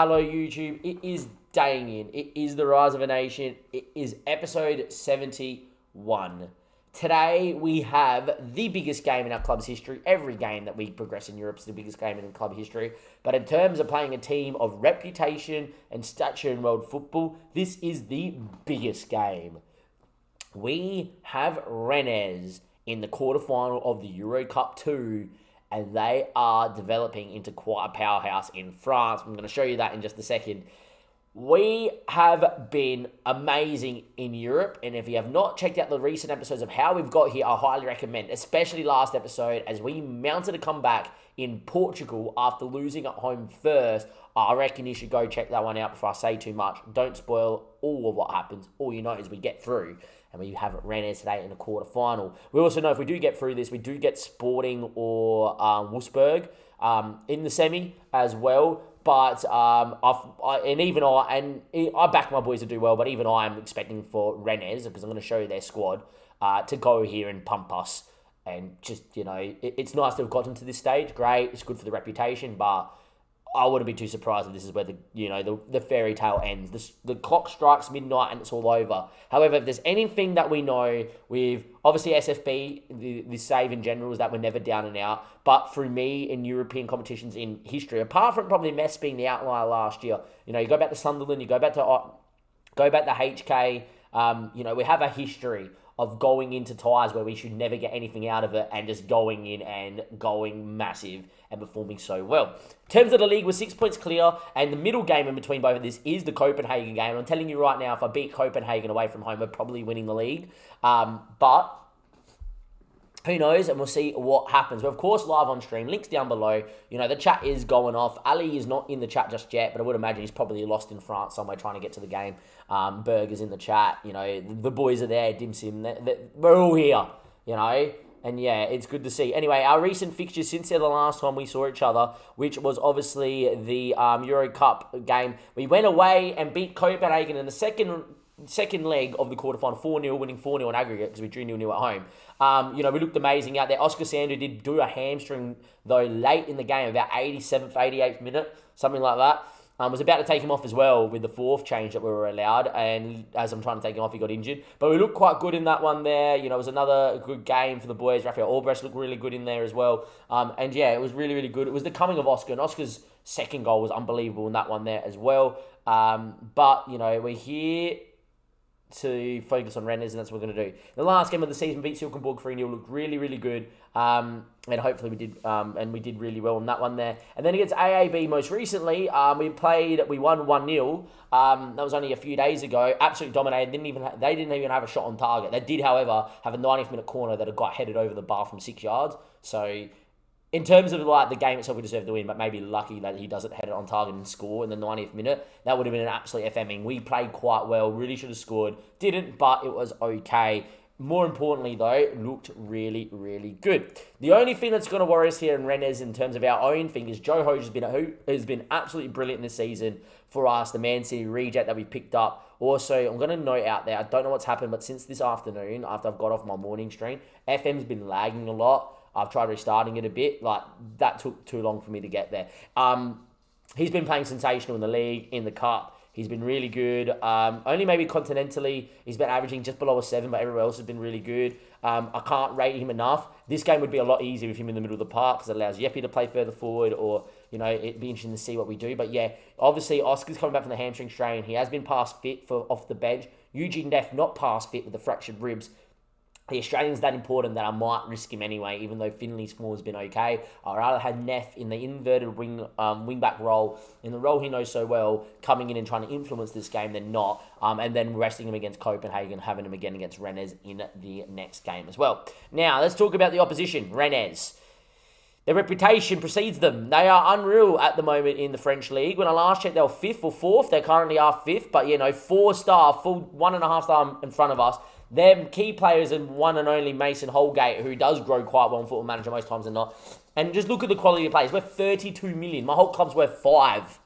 Hello YouTube, it is Damien, it is the Rise of a Nation, it is episode 71. Today we have the biggest game in our club's history. Every game that we progress in Europe is the biggest game in club history. But in terms of playing a team of reputation and stature in world football, this is the biggest game. We have Rennes in the quarterfinal of the Euro Cup 2, and they are developing into quite a powerhouse in France. I'm going to show you that in just a second. We have been amazing in Europe, and if you have not checked out the recent episodes of how we've got here, I highly recommend, especially last episode, as we mounted a comeback in Portugal after losing at home first. I reckon you should go check that one out before I say too much. Don't spoil all of what happens. All you know is we get through, and we have Rennes today in the quarterfinal. We also know if we do get through this, we do get Sporting or Wolfsburg in the semi as well. But I back my boys to do well, but even I am expecting for Rennes, because I'm going to show you their squad, to go here and pump us. And just, it's nice to have gotten to this stage. Great, it's good for the reputation, but I wouldn't be too surprised if this is where the fairy tale ends. The clock strikes midnight and it's all over. However, if there's anything that we know with, obviously SFB, the save in general is that we're never down and out. But for me, in European competitions in history, apart from probably Metz being the outlier last year, you go back to Sunderland, you go back to HK, we have a history of going into ties where we should never get anything out of it and just going in and going massive and performing so well. In terms of the league, we're 6 points clear, and the middle game in between both of this is the Copenhagen game. I'm telling you right now, if I beat Copenhagen away from home, we're probably winning the league. But who knows, and we'll see what happens. We're, of course, live on stream. Links down below. The chat is going off. Ali is not in the chat just yet, but I would imagine he's probably lost in France somewhere trying to get to the game. Burger's in the chat. The boys are there. Dim Sim. We're all here, And yeah, it's good to see. Anyway, our recent fixtures since the last time we saw each other, which was obviously the Euro Cup game, we went away and beat Copenhagen in the second leg of the quarterfinal, 4-0, winning 4-0 in aggregate because we drew 0-0 at home. We looked amazing out there. Oscar Sandu did do a hamstring, though, late in the game, about 87th, 88th minute, something like that. Was about to take him off as well with the fourth change that we were allowed, and as I'm trying to take him off, he got injured. But we looked quite good in that one there. It was another good game for the boys. Rafael Albrecht looked really good in there as well. And yeah, it was really, really good. It was the coming of Oscar, and Oscar's second goal was unbelievable in that one there as well. But, we're here to focus on Rennes, and that's what we're going to do. The last game of the season, beat Silkeborg 3-0, looked really, really good. And hopefully we did really well in that one there. And then against AAB most recently, we won 1-0. That was only a few days ago. Absolutely dominated. They didn't even have a shot on target. They did, however, have a 90th minute corner that had got headed over the bar from 6 yards. So in terms of the game itself, we deserve to win, but maybe lucky that he doesn't head it on target and score in the 90th minute. That would have been an absolute FMing. We played quite well, really should have scored. Didn't, but it was okay. More importantly, though, looked really, really good. The only thing that's going to worry us here in Rennes in terms of our own thing is Joe Hoge has been absolutely brilliant this season for us, the Man City reject that we picked up. Also, I'm going to note out there, I don't know what's happened, but since this afternoon, after I've got off my morning stream, FM's been lagging a lot. I've tried restarting it a bit. That took too long for me to get there. He's been playing sensational in the league, in the cup. He's been really good. Only maybe continentally, he's been averaging just below a 7, but everywhere else has been really good. I can't rate him enough. This game would be a lot easier with him in the middle of the park because it allows Yeppy to play further forward, or, it'd be interesting to see what we do. But yeah, obviously, Oscar's coming back from the hamstring strain. He has been past fit for off the bench. Eugene Neff not past fit with the fractured ribs. The Australian's that important that I might risk him anyway, even though Finley's form has been okay. I'd rather have Neff in the inverted wing-back role, in the role he knows so well, coming in and trying to influence this game than not, and then resting him against Copenhagen, having him again against Rennes in the next game as well. Now, let's talk about the opposition, Rennes. Their reputation precedes them. They are unreal at the moment in the French league. When I last checked, they were 5th or 4th. They currently are 5th, but 4-star, full 1.5 star in front of us. Their key players and one and only Mason Holgate, who does grow quite well in Football Manager most times than not. And just look at the quality of players. We're 32 million. My whole club's worth 5.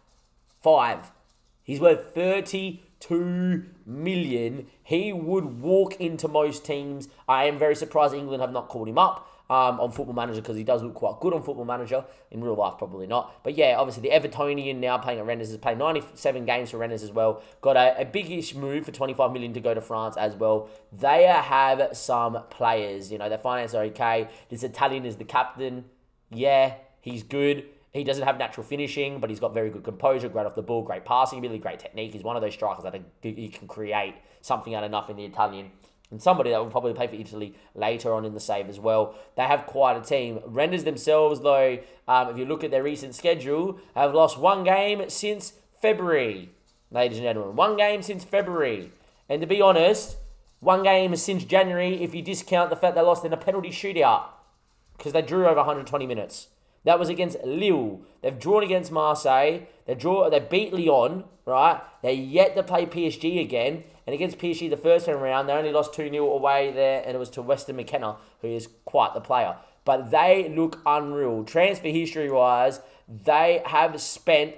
He's worth 32 million. He would walk into most teams. I am very surprised England have not called him up. on Football Manager because he does look quite good on Football Manager. In real life, probably not. But yeah, obviously the Evertonian now playing at Rennes has played 97 games for Rennes as well. Got a big-ish move for 25 million to go to France as well. They have some players. You know, their finances are okay. This Italian is the captain. Yeah, he's good. He doesn't have natural finishing, but he's got very good composure, great off the ball, great passing ability, great technique. He's one of those strikers that he can create something out of nothing, the Italian. And somebody that will probably play for Italy later on in the save as well. They have quite a team. Rennes themselves, though, if you look at their recent schedule, have lost one game since February. Ladies and gentlemen, one game since February. And to be honest, one game since January if you discount the fact they lost in a penalty shootout because they drew over 120 minutes. That was against Lille. They've drawn against Marseille. They beat Lyon, right? They're yet to play PSG again. And against PSG the first time around, they only lost 2-0 away there, and it was to Weston McKenna, who is quite the player. But they look unreal. Transfer history-wise, they have spent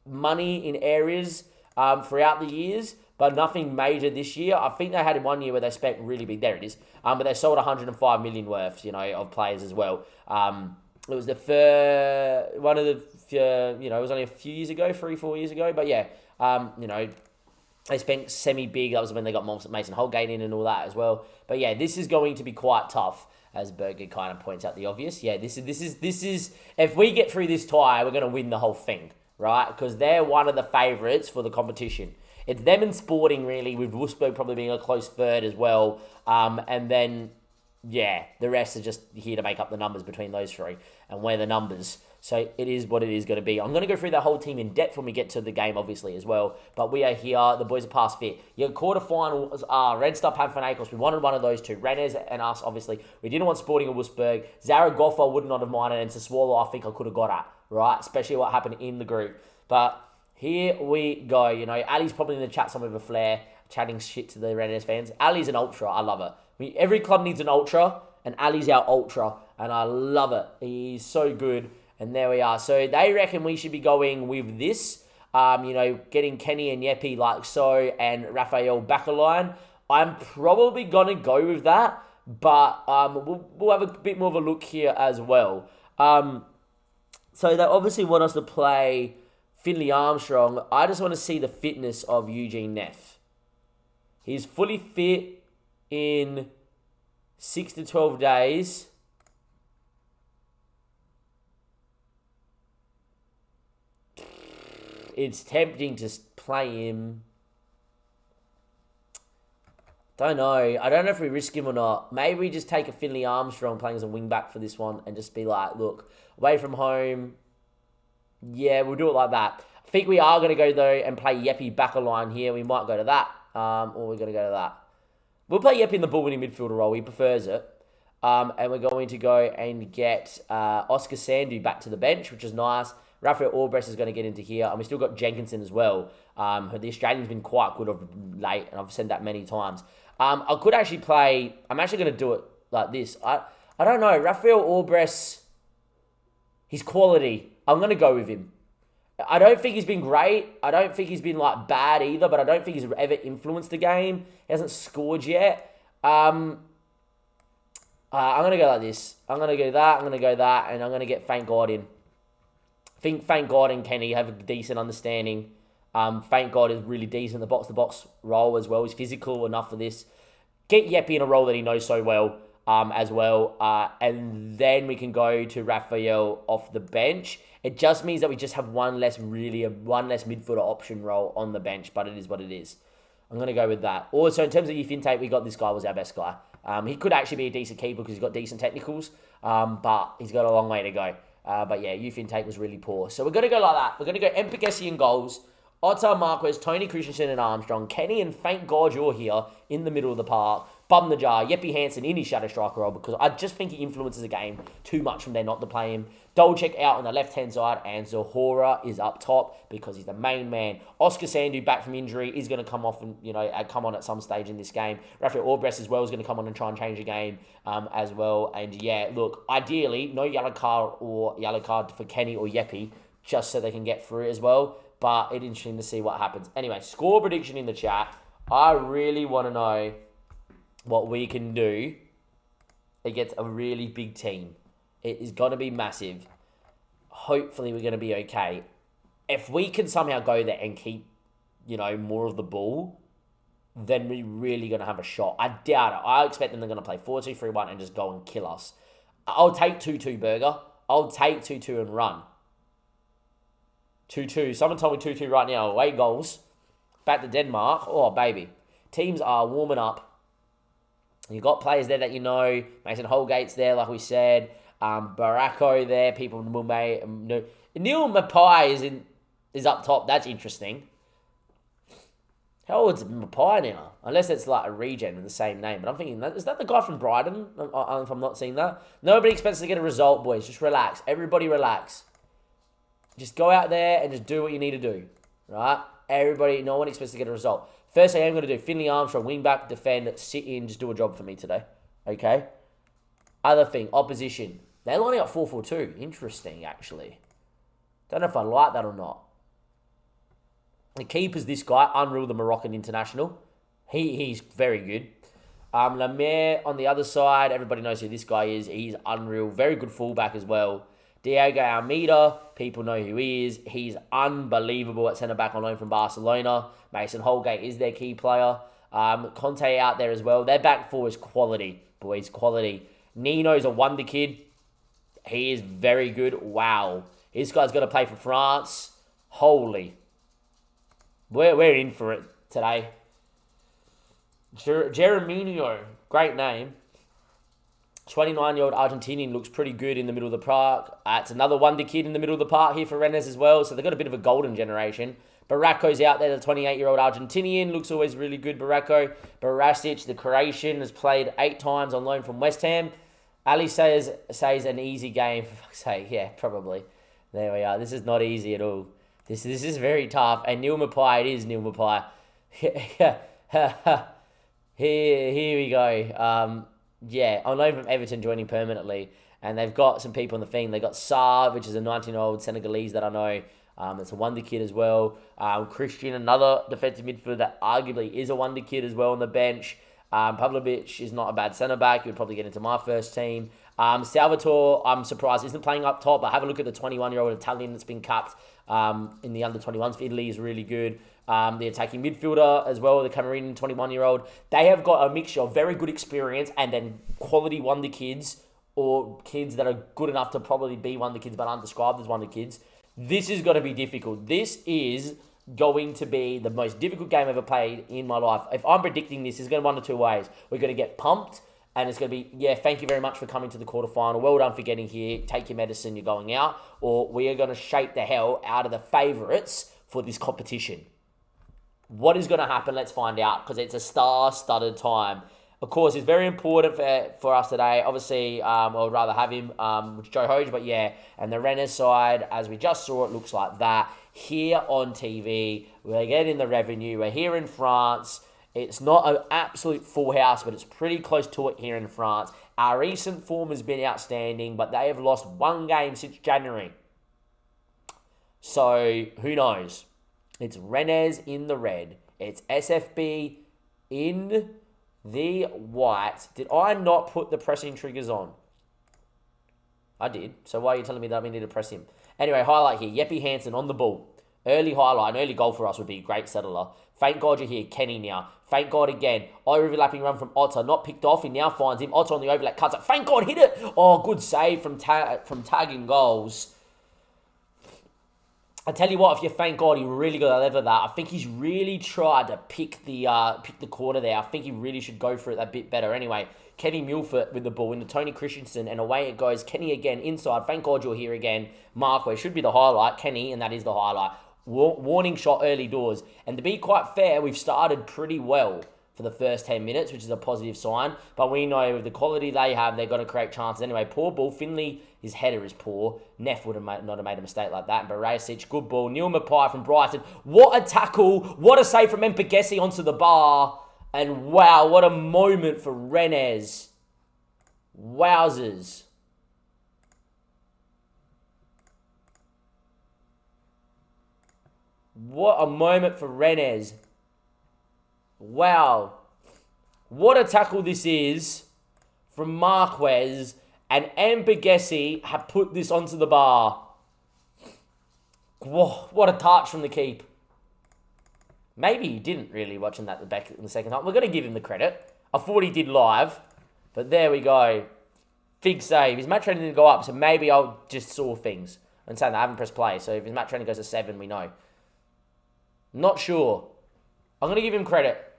money in areas throughout the years, but nothing major this year. I think they had 1 year where they spent really big. There it is. But they sold 105 million worth, of players as well. It was the first, one of the, it was only a few years ago, 3-4 years ago. But yeah, they spent semi-big. That was when they got Mason Holgate in and all that as well. But yeah, this is going to be quite tough, as Berger kind of points out the obvious. Yeah, this is. If we get through this tie, we're going to win the whole thing, right? Because they're one of the favourites for the competition. It's them and Sporting, really, with Wolfsburg probably being a close third as well. And then, yeah, the rest are just here to make up the numbers between those three. And we're the numbers. So it is what it is going to be. I'm going to go through the whole team in depth when we get to the game, obviously, as well. But we are here. The boys are past fit. Your quarterfinals are Red Star Panathinaikos. We wanted one of those two. Rennes and us, obviously. We didn't want Sporting or Wolfsburg. Zaragoza would not have minded. And Sassuolo, I think I could have got at, right? Especially what happened in the group. But here we go. Ali's probably in the chat somewhere with a flare, chatting shit to the Rennes fans. Ali's an ultra. I love it. Every club needs an ultra, and Ali's our ultra. And I love it. He's so good. And there we are. So they reckon we should be going with this, getting Kenny and Yepi like so, and Raphael back a line. I'm probably going to go with that, but we'll have a bit more of a look here as well. So they obviously want us to play Finley Armstrong. I just want to see the fitness of Eugene Neff. He's fully fit in 6 to 12 days. It's tempting to play him. Don't know. I don't know if we risk him or not. Maybe we just take a Finley Armstrong playing as a wing back for this one and just be like, look, away from home. Yeah, we'll do it like that. I think we are going to go, though, and play Yepi back a line here. We might go to that. Or we're going to go to that. We'll play Yepi in the ball-winning midfielder role. He prefers it. And we're going to go and get Oscar Sandu back to the bench, which is nice. Raphael Albrecht is going to get into here. And we still got Jenkinson as well. The Australian's been quite good of late, and I've said that many times. I could actually play... I'm actually going to do it like this. I don't know. Raphael Albrecht, his quality, I'm going to go with him. I don't think he's been great. I don't think he's been bad either, but I don't think he's ever influenced the game. He hasn't scored yet. I'm going to go like this. I'm going to go that, I'm going to go that, and I'm going to get Thank God in. I think Thank God and Kenny have a decent understanding. Thank God is really decent in the box-to-box role as well. He's physical enough for this. Get Yepi in a role that he knows so well as well. And then we can go to Raphael off the bench. It just means that we just have one less midfielder option role on the bench, but it is what it is. I'm going to go with that. Also, in terms of youth intake, we got this guy was our best guy. He could actually be a decent keeper because he's got decent technicals, but he's got a long way to go. But yeah, youth intake was really poor. So we're going to go like that. We're going to go Mpekesi in goals, Otto Marquez, Tony Christensen and Armstrong, Kenny, and thank God you're here in the middle of the park. Bum the jar, Yepi Hansen in his shadow striker role because I just think he influences the game too much from there not to play him. Dolchek out on the left-hand side and Zahora is up top because he's the main man. Oscar Sandu back from injury is going to come off and come on at some stage in this game. Raphael Albrecht as well is going to come on and try and change the game as well. And yeah, look, ideally no yellow card for Kenny or Yepi just so they can get through as well. But it's interesting to see what happens. Anyway, score prediction in the chat. I really want to know what we can do against a really big team. It is going to be massive. Hopefully, we're going to be okay. If we can somehow go there and keep, more of the ball, then we're really going to have a shot. I doubt it. I expect them they're going to play 4-2-3-1 and just go and kill us. I'll take 2-2, Burger. I'll take 2-2 and run. 2-2. Someone told me 2-2 right now. Away goals. Back to Denmark. Oh, baby. Teams are warming up. You've got players there that you know. Mason Holgate's there, like we said. Baracco there. People may know. Neil Mapai is up top. That's interesting. How old's Mapai now? Unless it's like a regen with the same name. But I'm thinking, is that the guy from Brighton? If I'm not seeing that. Nobody expects to get a result, boys. Just relax. Everybody relax. Just go out there and just do what you need to do. Right? Everybody, no one expects to get a result. First thing I'm going to do, Finley Armstrong, wing back, defend, sit in, just do a job for me today. Okay? Other thing, opposition. They're lining up 4-4-2. Interesting, actually. Don't know if I like that or not. The keeper's this guy, Unreal, the Moroccan international. He's very good. Lemaire on the other side, everybody knows who this guy is. He's unreal. Very good fullback as well. Diego Almeida, people know who he is. He's unbelievable at centre-back on loan from Barcelona. Mason Holgate is their key player. Conte out there as well. Their back four is quality, boys, quality. Nino's a wonder kid. He is very good. Wow. This guy's got to play for France. Holy. We're in for it today. Jereminho, great name. 29-year-old Argentinian, looks pretty good in the middle of the park. It's another wonder kid in the middle of the park here for Rennes as well. So they've got a bit of a golden generation. Baracco's out there, the 28-year-old Argentinian. Looks always really good, Baracco. Barasic, the Croatian, has played 8 times on loan from West Ham. Ali says an easy game. For fuck's sake, yeah, probably. There we are. This is not easy at all. This is very tough. And Neil Mapai, it is Neil Mapai. Here we go. Yeah, on loan from Everton, joining permanently. And they've got some people on the thing. They've got Saar, which is a 19-year-old Senegalese that I know. It's a wonder kid as well. Christian, another defensive midfielder that arguably is a wonder kid as well on the bench. Pavlovic is not a bad centre-back. He would probably get into my first team. Salvatore, I'm surprised, isn't playing up top, but have a look at the 21-year-old Italian that's been capped in the under-21s for Italy is really good. The attacking midfielder as well, the Cameroonian 21-year-old. They have got a mixture of very good experience and then quality wonder kids or kids that are good enough to probably be wonder kids but aren't described as wonder kids. This is going to be difficult. This is going to be the most difficult game I've ever played in my life. If I'm predicting this, it's going to one of two ways. We're going to get pumped, and it's going to be, yeah, thank you very much for coming to the quarterfinal. Well done for getting here. Take your medicine, you're going out. Or we are going to shake the hell out of the favourites for this competition. What is going to happen? Let's find out, because it's a star-studded time. Of course, it's very important for us today. Obviously, I would rather have him, with Joe Hoge, but yeah. And the Rennes side, as we just saw, it looks like that. Here on TV, we're getting the revenue. We're here in France. It's not an absolute full house, but it's pretty close to it here in France. Our recent form has been outstanding, but they have lost one game since January. So, who knows? It's Rennes in the red. It's SFB in the white. Did I not put the pressing triggers on? I did. So why are you telling me that we need to press him? Anyway, highlight here. Jeppe Hansen on the ball. Early highlight. An early goal for us would be a great settler. Thank God you're here. Kenny now. Thank God again. Overlapping run from Otter. Not picked off. He now finds him. Otter on the overlap. Cuts it. Thank God. Hit it. Oh, good save from tagging goals. I tell you what, if you thank God, he really got a level of that. I think he's really tried to pick the corner there. I think he really should go for it a bit better. Anyway, Kenny Milford with the ball into Tony Christensen, and away it goes. Kenny again inside. Thank God you're here again. Markway should be the highlight. Kenny, and that is the highlight. Warning shot early doors. And to be quite fair, we've started pretty well for the first 10 minutes, which is a positive sign. But we know with the quality they have, they've got to create chances. Anyway, poor ball. Finley, his header is poor. Neff would have not have made a mistake like that. And Barasic, good ball. Neil Mapai from Brighton. What a tackle. What a save from Mpegesi onto the bar. And wow, what a moment for Rennes. Wowzers. What a moment for Rennes. Wow. What a tackle this is from Marquez, and Mbegesi have put this onto the bar. Whoa, what a touch from the keep. Maybe he didn't really watching that back in the second half. We're going to give him the credit. I thought he did live, but there we go. Big save. His match rating didn't go up, so maybe I'll just saw things. I'm saying that I haven't pressed play, so if his match rating goes to 7, we know. Not sure. I'm going to give him credit.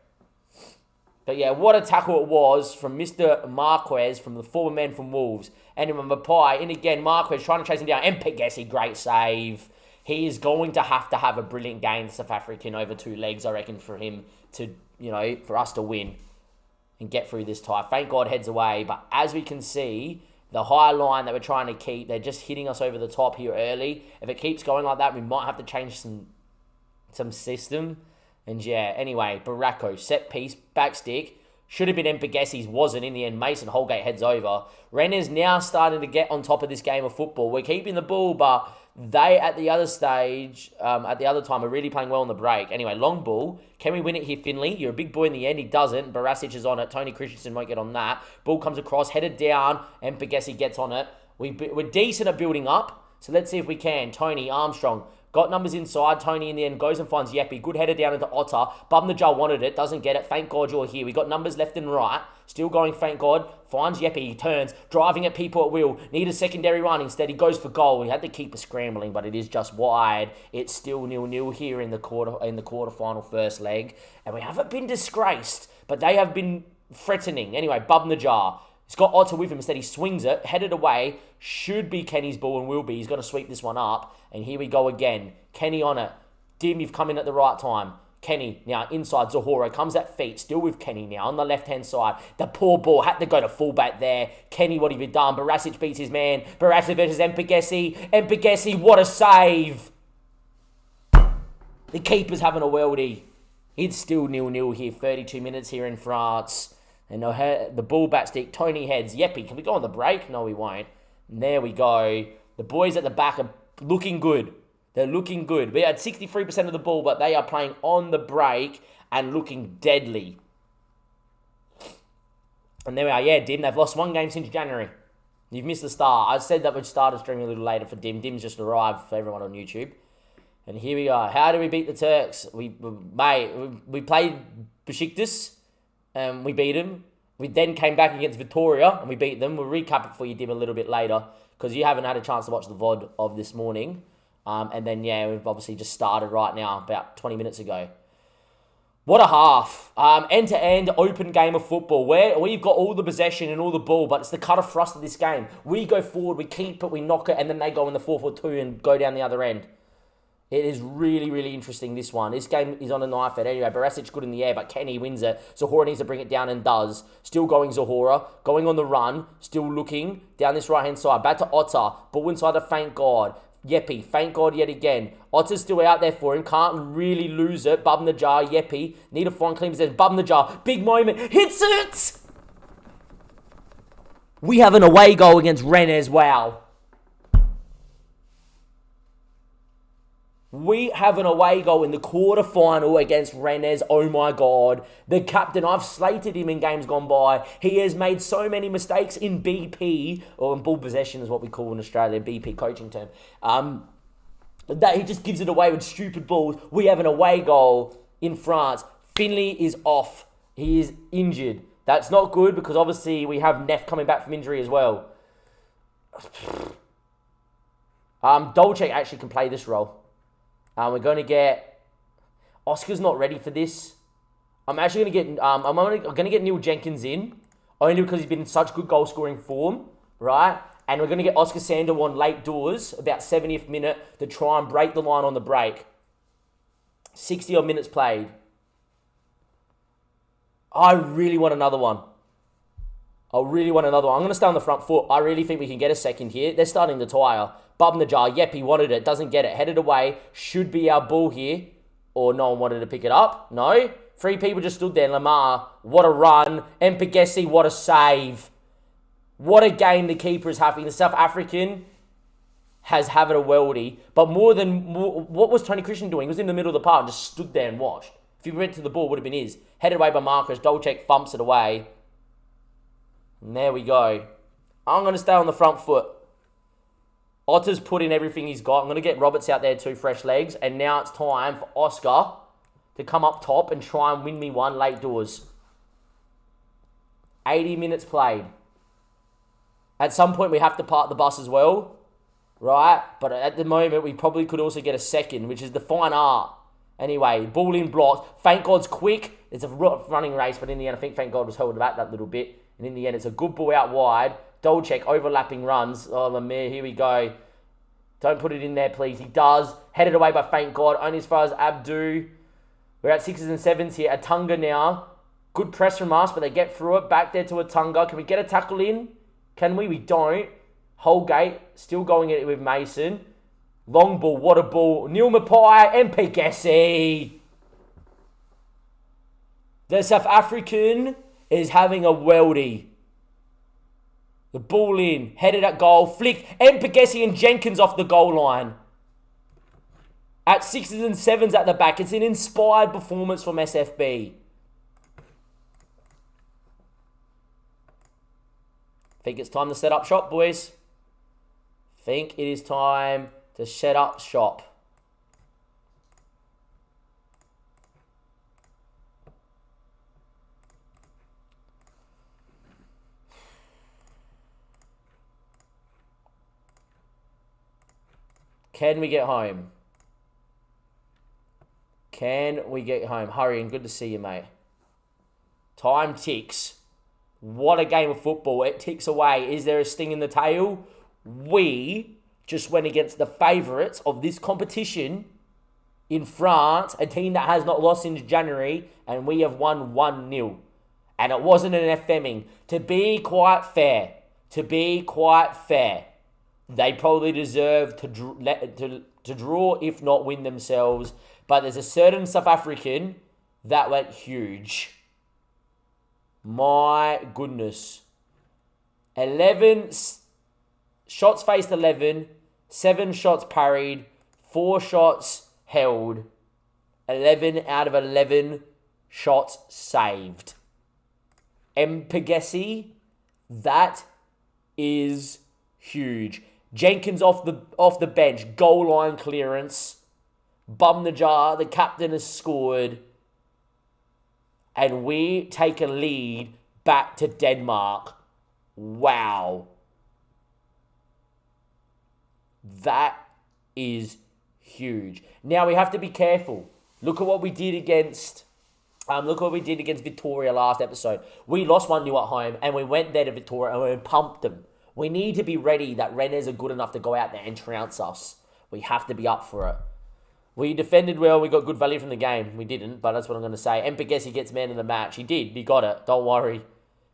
But yeah, what a tackle it was from Mr. Marquez, from the former man from Wolves. And in Mapai, and again, Marquez trying to chase him down. And Pegasi, great save. He is going to have a brilliant game, South African, over 2 legs, I reckon, for him to, for us to win and get through this tie. Thank God heads away. But as we can see, the high line that we're trying to keep, they're just hitting us over the top here early. If it keeps going like that, we might have to change some system. And yeah, anyway, Baracco, set piece, back stick. Should have been Mpegesi's, wasn't in the end. Mason Holgate heads over. Rennes now starting to get on top of this game of football. We're keeping the ball, but they at the other stage, at the other time, are really playing well on the break. Anyway, long ball. Can we win it here, Finley? You're a big boy in the end. He doesn't. Barasic is on it. Tony Christensen won't get on that. Ball comes across, headed down, and Mpegesi gets on it. We're decent at building up, so let's see if we can. Tony Armstrong. Got numbers inside. Tony in the end goes and finds Yeppy. Good header down into Otter. Bum the Jar wanted it. Doesn't get it. Thank God you're here. We got numbers left and right. Still going, thank God. Finds Yeppy. He turns. Driving at people at will. Need a secondary run. Instead, he goes for goal. He had to keep scrambling, but it is just wide. It's still 0-0 here in the quarterfinal first leg. And we haven't been disgraced, but they have been threatening. Anyway, Bum the Jar. He's got Otter with him. Instead, he swings it, headed away. Should be Kenny's ball and will be. He's got to sweep this one up. And here we go again. Kenny on it. Dim, you've come in at the right time. Kenny now inside. Zahora comes at feet. Still with Kenny now on the left-hand side. The poor ball had to go to fullback there. Kenny, what have you done? Barasic beats his man. Barasic versus Mpegesi. Mpegesi, what a save. The keeper's having a worldie. It's still 0-0 here. 32 minutes here in France. And the ball back stick, Tony heads. Yeppy, can we go on the break? No, we won't. And there we go. The boys at the back are looking good. They're looking good. We had 63% of the ball, but they are playing on the break and looking deadly. And there we are. Yeah, Dim, they've lost 1 game since January. You've missed the start. I said that we'd started streaming a little later for Dim. Dim's just arrived for everyone on YouTube. And here we are. How do we beat the Turks? We played Besiktas. We beat them. We then came back against Victoria and we beat them. We'll recap it for you, Dim, a little bit later because you haven't had a chance to watch the VOD of this morning. And then, yeah, we've obviously just started right now, about 20 minutes ago. What a half. End-to-end open game of football where we've got all the possession and all the ball, but it's the cut of thrust of this game. We go forward, we keep it, we knock it, and then they go in the 4-4-2 and go down the other end. It is really, really interesting, this one. This game is on a knife edge. Anyway, Barasic good in the air, but Kenny wins it. Zahora needs to bring it down and does. Still going Zahora. Going on the run. Still looking down this right-hand side. Back to Otter. Ball inside to thank God. Yeppy, thank God yet again. Otter's still out there for him. Can't really lose it. Bum the Jar, Yeppy. Need to find clean possession. Bum the Jar. Big moment. Hits it! We have an away goal against Rennes. Wow. We have an away goal in the quarterfinal against Rennes. Oh my God. The captain, I've slated him in games gone by. He has made so many mistakes in BP, or in ball possession is what we call in Australia, BP coaching term. That he just gives it away with stupid balls. We have an away goal in France. Finley is off. He is injured. That's not good because obviously we have Neff coming back from injury as well. Dolce actually can play this role. We're going to get... Oscar's not ready for this. I'm actually going to get... I'm going to get Neil Jenkins in. Only because he's been in such good goal-scoring form. Right? And we're going to get Oscar Sando on late doors. About 70th minute. To try and break the line on the break. 60 odd minutes played. I really want another one. I'm going to stay on the front foot. I really think we can get a second here. They're starting to tire. Bum the Jar. Yep, he wanted it. Doesn't get it. Headed away. Should be our ball here. Or no one wanted to pick it up. No. 3 people just stood there. Lamar. What a run. Mpegesi. What a save. What a game the keeper is having. The South African has had a worldie. But what was Tony Christian doing? He was in the middle of the park and just stood there and watched. If he went to the ball, it would have been his. Headed away by Marcus. Dolchek thumps it away. And there we go. I'm going to stay on the front foot. Otter's put in everything he's got. I'm going to get Roberts out there too, fresh legs. And now it's time for Oscar to come up top and try and win me one late doors. 80 minutes played. At some point, we have to park the bus as well, right? But at the moment, we probably could also get a second, which is the fine art. Anyway, ball in blocks. Thank God's quick. It's a running race, but in the end, I think Thank God was held back that little bit. And in the end, it's a good ball out wide. Dolchek, overlapping runs. Oh, Lemire, here we go. Don't put it in there, please. He does. Headed away by Thank God. Only as far as Abdu. We're at 6s and 7s here. Atunga now. Good press from us, but they get through it. Back there to Atunga. Can we get a tackle in? Can we? We don't. Holgate still going at it with Mason. Long ball. What a ball. Neil Mapai and Pegesi. The South African is having a weldy. The ball in. Headed at goal. Flicked. And Pegesi and Jenkins off the goal line. At 6s and 7s at the back. It's an inspired performance from SFB. Think it's time to set up shop, boys. Think it is time to set up shop. Can we get home? Can we get home? Hurry and good to see you, mate. Time ticks. What a game of football. It ticks away. Is there a sting in the tail? We just went against the favourites of this competition in France, a team that has not lost since January, and we have won 1-0. And it wasn't an FMing. To be quite fair, they probably deserve to draw, if not win themselves. But there's a certain South African that went huge. My goodness. 11 shots faced 11, 7 shots parried, 4 shots held, 11 out of 11 shots saved. Mpegesi, that is huge. Jenkins off the bench, goal line clearance, bum the jar, the captain has scored, and we take a lead back to Denmark. Wow. That is huge. Now we have to be careful. Look at what we did against Victoria last episode. We lost 1-0 at home and we went there to Victoria and we pumped them. We need to be ready that Rennes are good enough to go out there and trounce us. We have to be up for it. We defended well. We got good value from the game. We didn't, but that's what I'm going to say. Mpegesi gets man of the match. He did. He got it. Don't worry.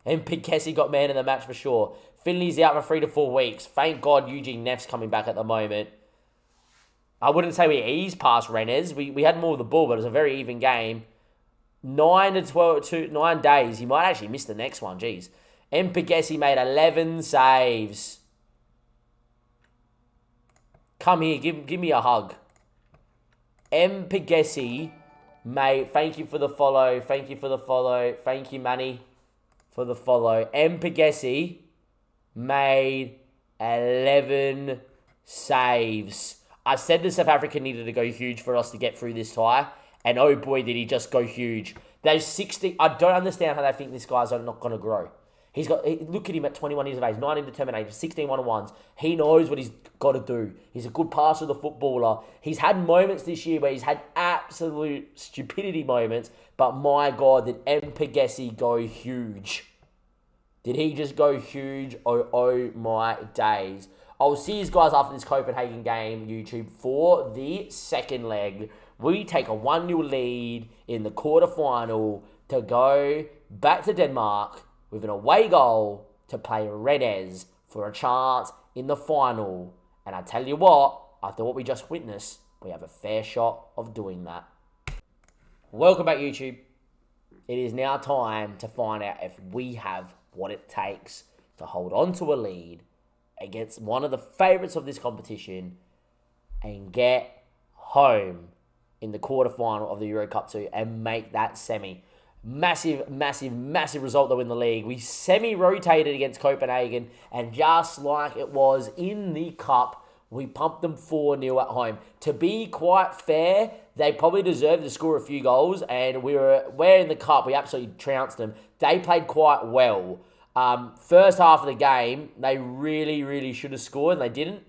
Mpegesi got man of the match for sure. Finley's out for 3 to 4 weeks. Thank God Eugene Neff's coming back at the moment. I wouldn't say we eased past Rennes. We had more of the ball, but it was a very even game. 9 days. He might actually miss the next one. Jeez. Mpegesi made 11 saves. Come here. Give me a hug. Mpegesi, mate, thank you for the follow. Thank you, Manny, for the follow. Mpegesi made 11 saves. I said the South African needed to go huge for us to get through this tie. And oh boy, did he just go huge. Those 60, I don't understand how they think this guy's not going to grow. Look at him at 21 years of age, 19 determination, 16 one-on-ones. He knows what he's got to do. He's a good passer of the footballer. He's had moments this year where he's had absolute stupidity moments, but my God, did Mpegesi go huge. Did he just go huge? Oh my days. I'll see you guys after this Copenhagen game, YouTube, for the second leg. We take a 1-0 lead in the quarterfinal to go back to Denmark with an away goal to play Rennes for a chance in the final. And I tell you what, after what we just witnessed, we have a fair shot of doing that. Welcome back, YouTube. It is now time to find out if we have what it takes to hold on to a lead against one of the favourites of this competition and get home in the quarterfinal of the Euro Cup 2 and make that semi. Massive, massive, massive result to win the league. We semi-rotated against Copenhagen, and just like it was in the cup, we pumped them 4-0 at home. To be quite fair, they probably deserved to score a few goals, and where in the cup, we absolutely trounced them. They played quite well. First half of the game, they really, really should have scored, and they didn't.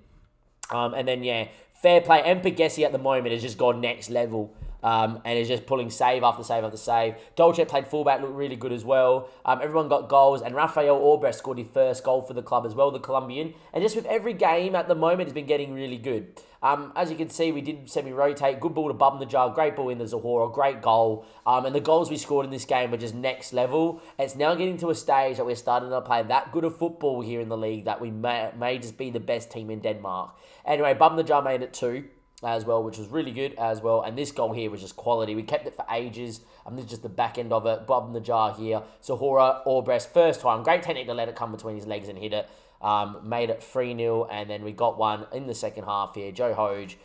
And then, fair play. Ep71 at the moment has just gone next level. And is just pulling save after save after save. Dolce played fullback, looked really good as well. Everyone got goals, and Rafael Orbres scored his first goal for the club as well, the Colombian. And just with every game at the moment, has been getting really good. As you can see, we did semi-rotate. Good ball to Bum the Jar, great ball in the Zahora, great goal. And the goals we scored in this game were just next level. It's now getting to a stage that we're starting to play that good of football here in the league that we may just be the best team in Denmark. Anyway, Bum the Jar made it 2. As well, which was really good as well. And this goal here was just quality. We kept it for ages. This is just the back end of it. Bob in the jar here. Zahora, Orbres, first time. Great technique to let it come between his legs and hit it. Made it 3-0. And then we got one in the second half here. Joe Hoge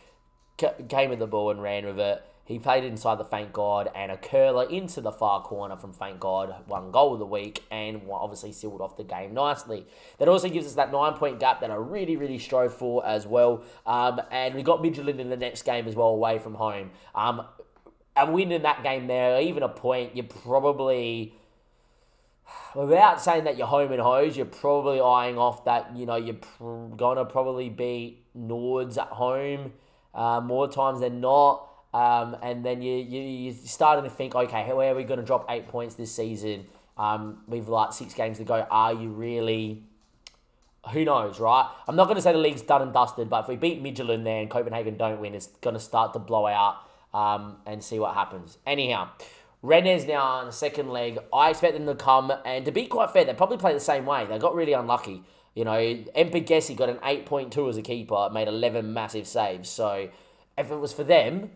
came with the ball and ran with it. He played it inside the Thank God, and a curler into the far corner from Thank God. 1 goal of the week, and obviously sealed off the game nicely. That also gives us that 9-point gap that I really, really strove for as well. And we got Midtjylland in the next game as well, away from home. And winning that game there, even a point, you're probably, without saying that you're home and hose, you're probably eyeing off that, you're going to probably beat Nords at home more times than not. And then you're starting to think, okay, where are we going to drop 8 points this season? We've 6 games to go. Are you really? Who knows, right? I'm not going to say the league's done and dusted, but if we beat Midtjylland there and Copenhagen don't win, it's going to start to blow out and see what happens. Anyhow, Rennes now in the second leg. I expect them to come, and to be quite fair, they probably play the same way. They got really unlucky. Mpegesi got an 8.2 as a keeper, made 11 massive saves. So if it was for them,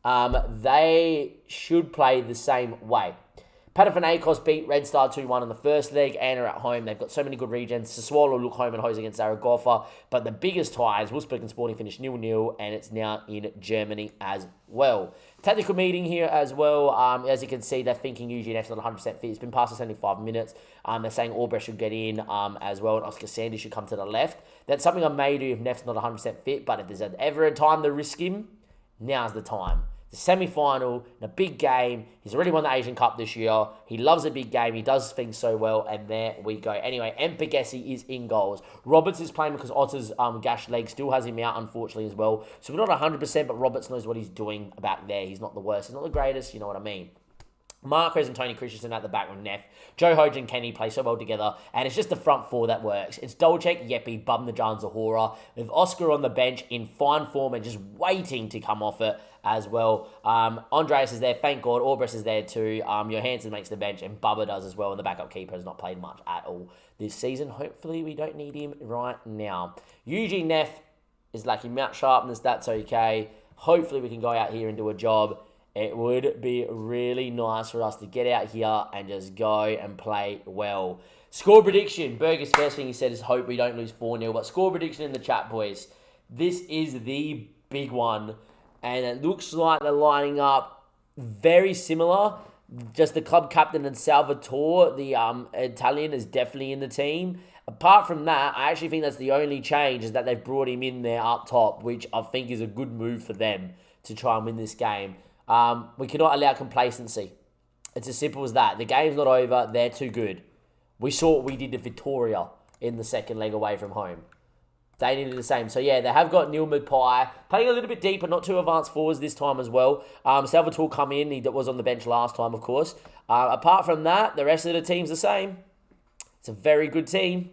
they should play the same way. Panathinaikos beat Red Star 2-1 in the first leg and are at home. They've got so many good regions. Sassuolo look home and hose against Zaragoza. But the biggest tie is Wolfsburg and Sporting finished 0-0, and it's now in Germany as well. Tactical meeting here as well. As you can see, they're thinking UGNF's not 100% fit. It's been past the 75 minutes. They're saying Albrecht should get in as well, and Oscar Sandy should come to the left. That's something I may do if Neff's not 100% fit, but if there's ever a time to risk him, now's the time. The semi-final, in a big game. He's already won the Asian Cup this year. He loves a big game. He does things so well, and there we go. Anyway, Mpegesi is in goals. Roberts is playing because Otter's gashed leg still has him out, unfortunately, as well. So we're not 100%, but Roberts knows what he's doing about there. He's not the worst. He's not the greatest. You know what I mean. Marquez and Tony Christensen at the back with Neff. Joe Hoge and Kenny play so well together, and it's just the front four that works. It's Dolcek, Yepi, Bum the Jar, Zahora, with Oscar on the bench in fine form and just waiting to come off it as well. Andreas is there, thank God. Orbres is there too. Johansson makes the bench, and Bubba does as well, and the backup keeper has not played much at all this season. Hopefully we don't need him right now. Eugene Neff is lacking mount sharpness, that's okay. Hopefully we can go out here and do a job. It would be really nice for us to get out here and just go and play well. Score prediction. Berger's first thing he said is hope we don't lose 4-0. But score prediction in the chat, boys. This is the big one. And it looks like they're lining up very similar. Just the club captain and Salvatore, the Italian, is definitely in the team. Apart from that, I actually think that's the only change, is that they've brought him in there up top, which I think is a good move for them to try and win this game. We cannot allow complacency. It's as simple as that. The game's not over. They're too good. We saw what we did to Victoria in the second leg away from home. They needed the same. So, yeah, they have got Neil Mapai playing a little bit deeper, not too advanced forwards this time as well. Salvatore come in. He was on the bench last time, of course. Apart from that, the rest of the team's the same. It's a very good team.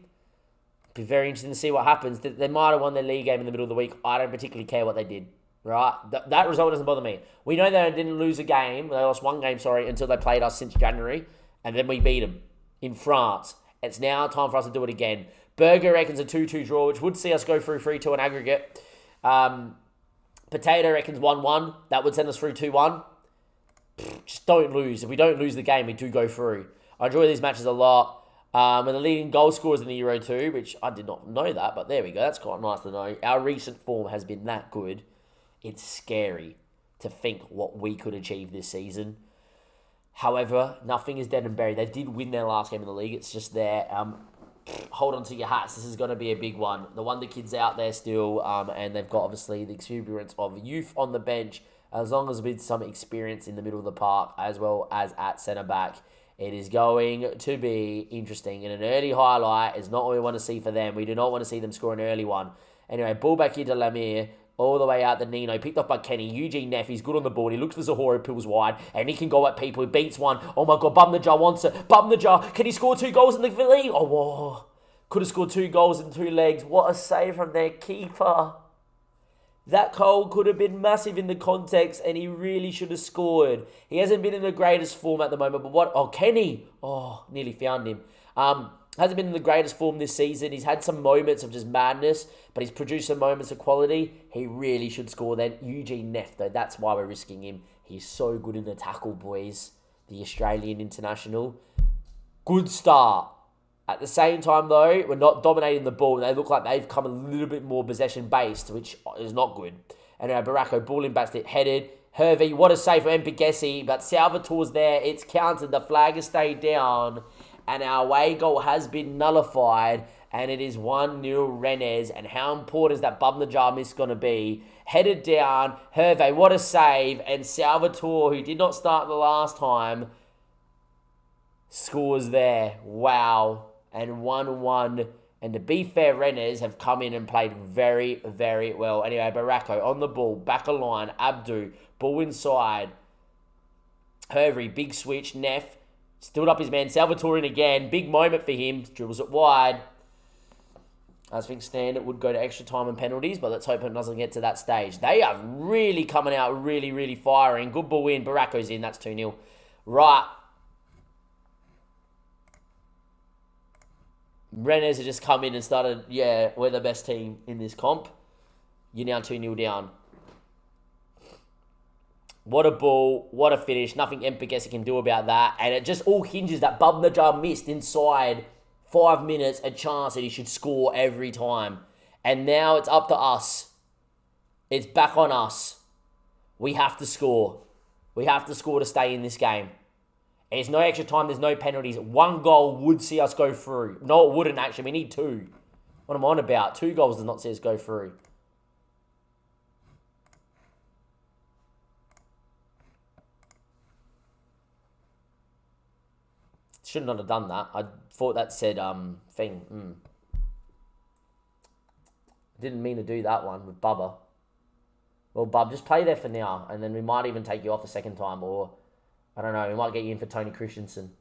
Be very interesting to see what happens. They might have won their league game in the middle of the week. I don't particularly care what they did. Right? That result doesn't bother me. We know they didn't lose a game. They lost one game, until they played us since January. And then we beat them in France. It's now time for us to do it again. Berger reckons a 2-2 draw, which would see us go through 3-2 in aggregate. Potato reckons 1-1. That would send us through 2-1. Just don't lose. If we don't lose the game, we do go through. I enjoy these matches a lot. And the leading goal scorers in the Euro 2, which I did not know that, but there we go. That's quite nice to know. Our recent form has been that good. It's scary to think what we could achieve this season. However, nothing is dead and buried. They did win their last game in the league. It's just there. Hold on to your hats. This is going to be a big one. The Wonder Kids out there still, and they've got obviously the experience of youth on the bench, as long as with some experience in the middle of the park, as well as at centre back. It is going to be interesting. And an early highlight is not what we want to see for them. We do not want to see them score an early one. Anyway, ball back here to Lemire. All the way out to Nino. Picked off by Kenny. Eugene Neff. He's good on the board. He looks for Zahora. Pulls wide. And he can go at people. He beats one. Oh my God. Bum the Jar wants it. Bum the Jar. Can he score 2 goals in the league? Oh, whoa. Could have scored 2 goals in 2 legs. What a save from their keeper. That goal could have been massive in the context, and he really should have scored. He hasn't been in the greatest form at the moment, but what? Oh, Kenny. Oh, nearly found him. Hasn't been in the greatest form this season. He's had some moments of just madness, but he's produced some moments of quality. He really should score then. Eugene Neff, though, that's why we're risking him. He's so good in the tackle, boys. The Australian international. Good start. At the same time, though, we're not dominating the ball. They look like they've come a little bit more possession-based, which is not good. Anyway, Baracco, ball in back, headed. Hervey, what a save from Mpegesi, but Salvatore's there. It's counted. The flag has stayed down, and our away goal has been nullified, and it is 1-0 Rennes. And how important is that bum the jar miss going to be? Headed down. Hervey, what a save. And Salvatore, who did not start the last time, scores there. Wow. And 1-1. And to be fair, Rennes have come in and played very, very well. Anyway, Baracco on the ball, back a line, Abdu, ball inside. Hervey, big switch, Neff, stood up his man, Salvatore in again, big moment for him, dribbles it wide. I think standard would go to extra time and penalties, but let's hope it doesn't get to that stage. They are really coming out, really, really firing. Good ball in, Baracco's in, that's 2-0. Right. Rennes have just come in and started, yeah, we're the best team in this comp. You're now 2-0 down. What a ball, what a finish. Nothing Mpegesi can do about that. And it just all hinges that Bubnajar missed inside 5 minutes, a chance that he should score every time. And now it's up to us. It's back on us. We have to score. We have to score to stay in this game. There's no extra time. There's no penalties. 1 goal would see us go through. No, it wouldn't actually. We need 2. What am I on about? 2 goals does not see us go through. Should not have done that. I thought that said thing. Didn't mean to do that one with Bubba. Well, Bub, just play there for now, and then we might even take you off a second time, or I don't know, we might get you in for Tony Christensen.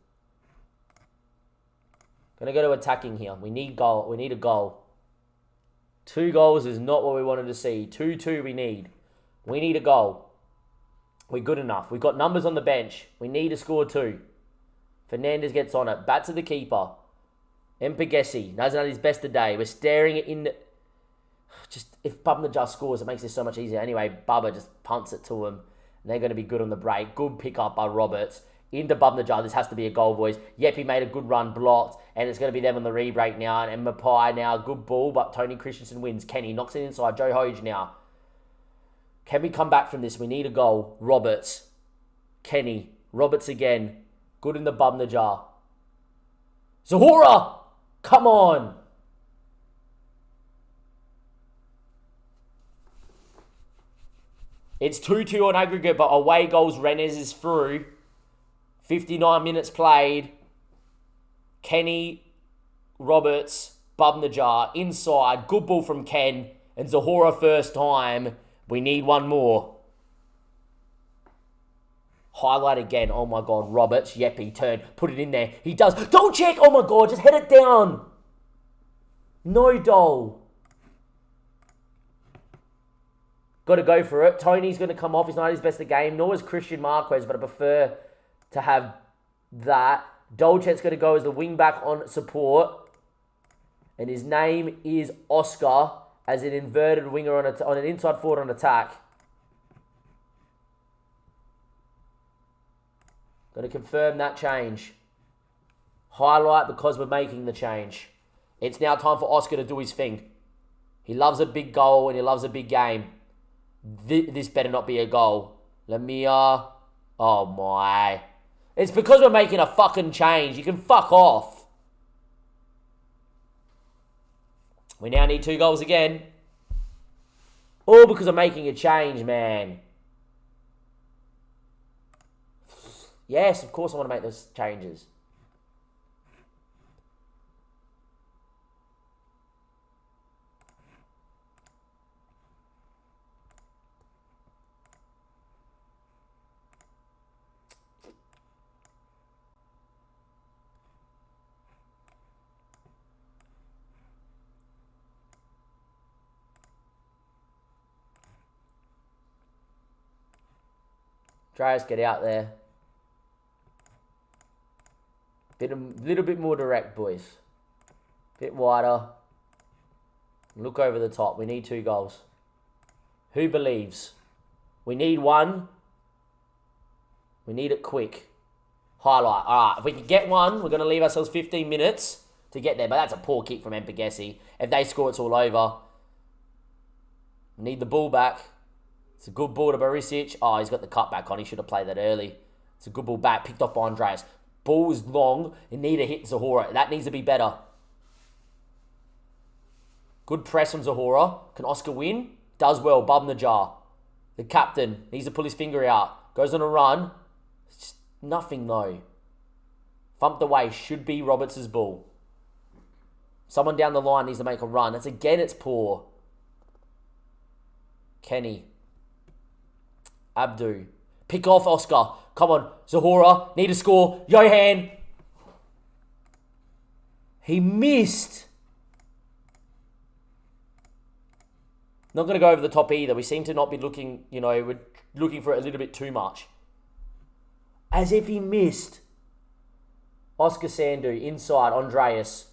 Gonna go to attacking here. We need goal. We need a goal. 2 goals is not what we wanted to see. 2-2 we need. We need a goal. We're good enough. We've got numbers on the bench. We need to score 2. Fernandez gets on it. Back to the keeper. Mpegesi doesn't have his best today. We're staring it in. Just if Bubba just scores, it makes this so much easier. Anyway, Bubba just punts it to him. And they're going to be good on the break. Good pick up by Roberts. Into Bubnajar. This has to be a goal, boys. Yepi made a good run, blocked. And it's going to be them on the re-break now. And Mapai now, good ball. But Tony Christensen wins. Kenny knocks it inside. Joe Hoge now. Can we come back from this? We need a goal. Roberts. Kenny. Roberts again. Good in the Bubnajar. Zahora! Come on! It's 2-2 on aggregate, but away goals, Rennes is through. 59 minutes played. Kenny, Roberts, Bubnajar, inside. Good ball from Ken. And Zahora first time. We need 1 more. Highlight again. Oh my God. Roberts. Yep, he turned. Put it in there. He does. Don't check. Oh my God. Just head it down. No goal. Got to go for it. Tony's going to come off. He's not his best of the game. Nor is Christian Marquez, but I prefer to have that. Dolcet's going to go as the wing back on support. And his name is Oscar as an inverted winger on an inside forward on attack. Going to confirm that change. Highlight because we're making the change. It's now time for Oscar to do his thing. He loves a big goal and he loves a big game. This better not be a goal. Lemire. Oh my. It's because we're making a fucking change. You can fuck off. We now need 2 goals again. All because of making a change, man. Yes, of course I want to make those changes. Try to get out there. Little bit more direct, boys. Bit wider. Look over the top. We need 2 goals. Who believes? We need 1. We need it quick. Highlight. All right, if we can get 1, we're going to leave ourselves 15 minutes to get there. But that's a poor kick from Ep71. If they score, it's all over. We need the ball back. It's a good ball to Barisic. Oh, he's got the cutback on. He should have played that early. It's a good ball back. Picked off by Andreas. Ball is long. You need to hit Zahora. That needs to be better. Good press from Zahora. Can Oscar win? Does well. Bub in the jar. The captain needs to pull his finger out. Goes on a run. It's just nothing though. Thumped away. Should be Roberts' ball. Someone down the line needs to make a run. It's poor. Kenny. Abdu. Pick off Oscar. Come on. Zahora. Need to score. Johan. He missed. Not going to go over the top either. We seem to not be looking, we're looking for it a little bit too much. As if he missed. Oscar Sandu. Inside. Andreas.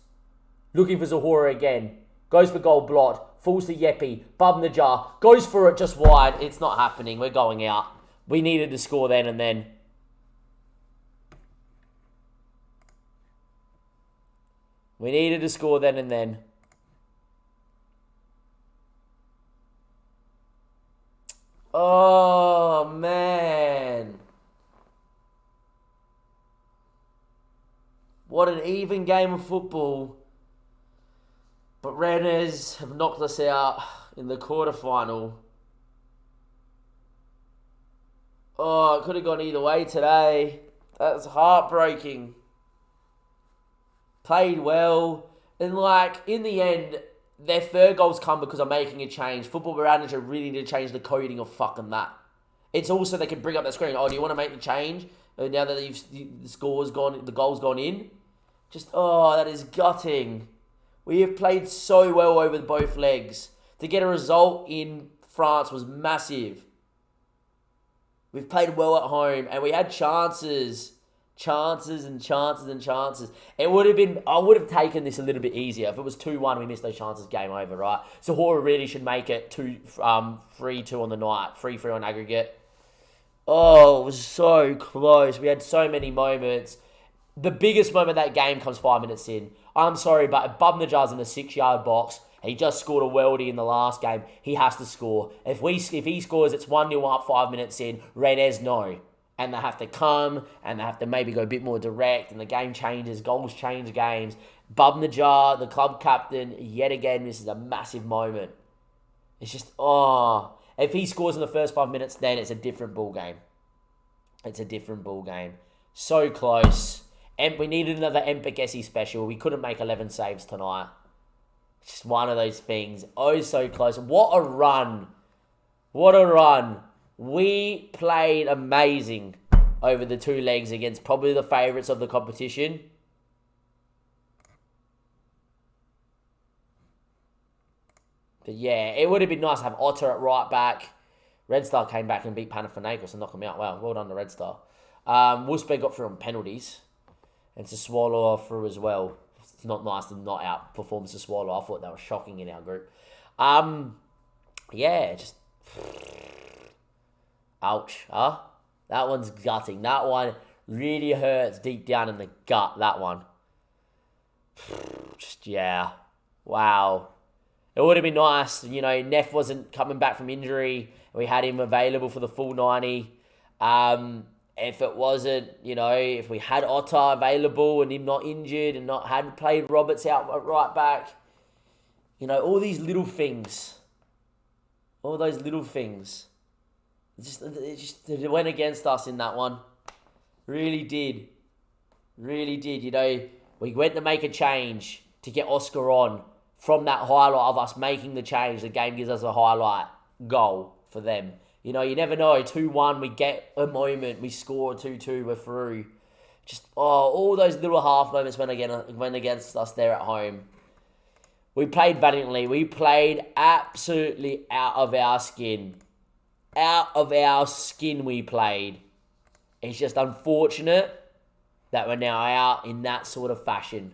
Looking for Zahora again. Goes for goal blot. Falls to Yepi. Bub in the jar. Goes for it just wide. It's not happening. We're going out. We needed to score then and then. We needed to score then and then. Oh, man. What an even game of football. But Rennes have knocked us out in the quarterfinal. Oh, it could have gone either way today. That's heartbreaking. Played well. And in the end, their 3rd goals come because I'm making a change. Football Manager really need to change the coding of fucking that. It's also they can bring up that screen. Oh, do you want to make the change? Now that the goal's gone in? That is gutting. We have played so well over both legs. To get a result in France was massive. We've played well at home and we had chances. Chances and chances and chances. I would have taken this a little bit easier. If it was 2-1, we missed those chances, game over, right? Zahora really should make it 3-2 on the night. 3-3 on aggregate. Oh, it was so close. We had so many moments. The biggest moment of that game comes 5 minutes in. I'm sorry, but Bub Najar's in the 6-yard box. He just scored a worldie in the last game. He has to score. If he scores, it's 1-0 up 5 minutes in. Rennes, no. And they have to come, and they have to maybe go a bit more direct, and the game changes. Goals change games. Bub Najar, the club captain, yet again, this is a massive moment. It's just, if he scores in the first 5 minutes, then it's a different ball game. It's a different ball game. So close. And we needed another Ep71 special. We couldn't make 11 saves tonight. Just one of those things. Oh, so close. What a run. What a run. We played amazing over the 2 legs against probably the favourites of the competition. But yeah, it would have been nice to have Otter at right back. Red Star came back and beat Panathinaikos and knocked him out. Wow, well done to Red Star. Wolfsburg got through on penalties. And Sassuolo through as well. It's not nice to not outperform Sassuolo. I thought they were shocking in our group. Just... Ouch, huh? That one's gutting. That one really hurts deep down in the gut, that one. Wow. It would have been nice. Neff wasn't coming back from injury. We had him available for the full 90. if it wasn't, if we had Otter available and him not injured and not had played Roberts out at right back, all these little things, all those little things, it went against us in that one. Really did. Really did. We went to make a change to get Oscar on. From that highlight of us making the change, the game gives us a highlight goal for them. You never know. 2-1, we get a moment, we score 2-2, we're through. All those little half moments went against us there at home. We played valiantly. We played absolutely out of our skin. Out of our skin we played. It's just unfortunate that we're now out in that sort of fashion.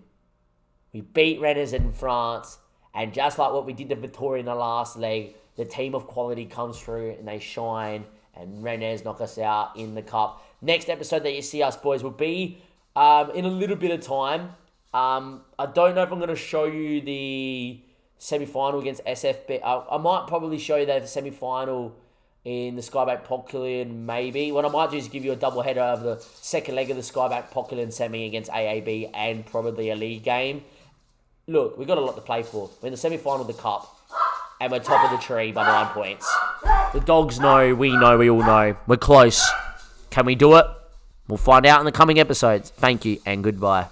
We beat Rennes in France, and just like what we did to Vittoria in the last leg, the team of quality comes through and they shine, and Rennes knock us out in the cup. Next episode that you see us, boys, will be in a little bit of time. I don't know if I'm going to show you the semi-final against SFB. I might probably show you the semi-final in the Skybank Poculin, maybe. What I might do is give you a double header of the second leg of the Skybank Poculin semi against AAB and probably a league game. Look, we've got a lot to play for. We're in the semi-final of the cup, and we're top of the tree by 9 points. The dogs know, we all know. We're close. Can we do it? We'll find out in the coming episodes. Thank you, and goodbye.